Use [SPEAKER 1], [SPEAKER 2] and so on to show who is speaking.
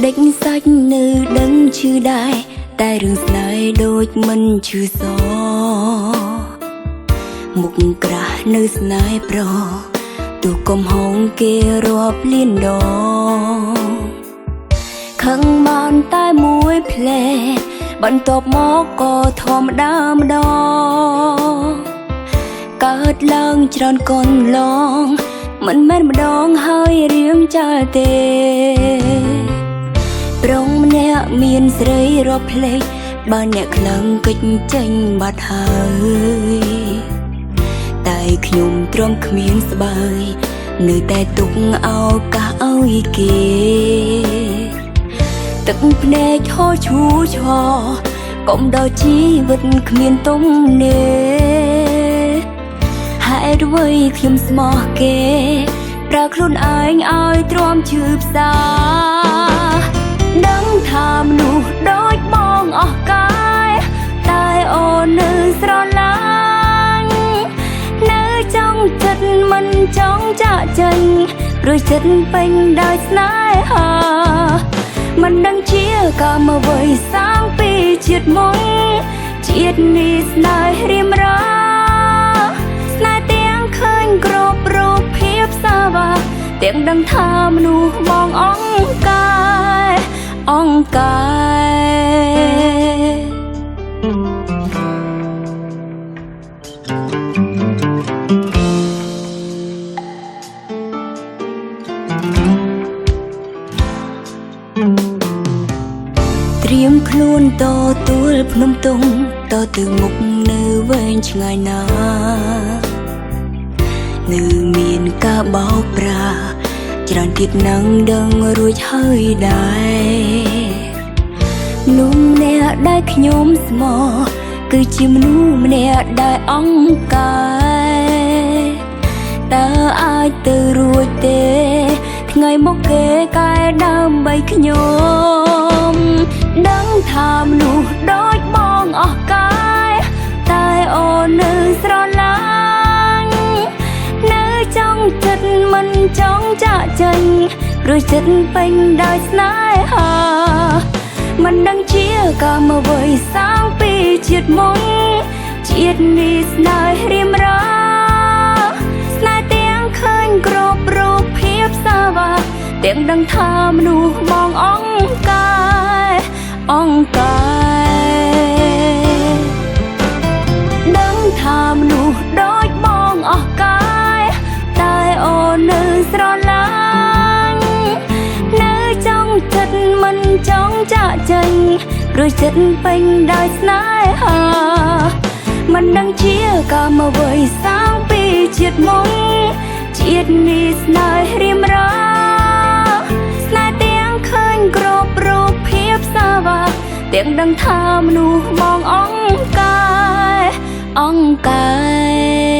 [SPEAKER 1] ក្តិចសាច់នៅដឹងឈឺដែរតែរឿងស្នេហ៍ដូចមិនឈឺសមុខក្រាស់នៅស្នេហ៍ប្រទូកំហងគេរាប់លានដងខឹងបានតែមួយផ្លែបន្ទាប់មកក៏ធម្មតាម្ដងកើតឡើងច្រើនកន្លងមិនមែនម្ដងហើយរៀងចាល់ទេប្រុងម្នាក់មានស្រីរាប់ភ្លេចបើអ្នកខ្លាំងកិច្ចចេញបាត់ហើយតែខ្ញុំទ្រាំគ្មានស្បើយនៅតែទុកឱកាសឲ្យគេទឹកភ្នែកហូរឈូឆរកុំដល់ជីវិតគ្មានទុំនេហេតុអ្វីខ្ញុំស្មោះគេប្រើខ្លួនឯងឲ្យទ្រាំឈឺផ្សាដឹងថាមនុស្សដូចបងអស់កាយតែអូននៅស្រឡាញ់នៅចង់ចិត្តមិនចង់ចាក់ចេញព្រោះចិត្តពេញដោយស្នេហាមិនដឹងជាកម្មអ្វីសាងពីជាតិមុនជាតិនេះស្នេហ៍រៀមរាស្នេហ៍ទាំងឃើញគ្រប់រូបភាពសាវាទាំងដឹងថាមនុស្សបងអង្កាយត្រៀមខ្លួនតទួលភ្នំតុងតទៅមុខនៅវែងឆ្ងាយណានៅមានការបោកប្រាច្រើនទៀតនឹងដឹងរួចហើយដែរមនុស្សម្នាក់ដែលខ្ញុំស្មោះគឺជាមនុស្សម្នាក់ដែលអង្កាយតើអាចទៅរួចទេថ្ងៃមកគេកែដើម្បីខ្ញុំដឹងថាមនុស្សដូចបងអស់កាយតែអូននៅស្រឡាញ់នៅចង់ចិត្តមិនចង់ចាក់ចេញព្រោះចិត្តពេញដោយស្នេហាមិនដឹងជាកម្មអ្វីសាងពីជាតិមុនជាតិនេះស្នេហ៍រៀមរាស្នេហ៍ទាំងឃើញគ្រប់រូបភាពសាវាទាំងដឹងថាមនុស្សបងអង្កាយដឹងថាមនុស្សដូចបងអស់កាយតែអូននៅស្រឡាញ់នៅចង់ចិត្តមិនចង់ចាក់ចេញព្រោះចិត្តពេញដោយស្នេហាមិនដឹងជាកម្មអ្វីសាងពីជាតិមុនជាតិនេះស្នេហ៍រៀមរាស្នេហ៍ទាំងឃើញគ្រប់រូបភាពសាវាទាំងដឹងថាមនុស្សបងអង្កាយ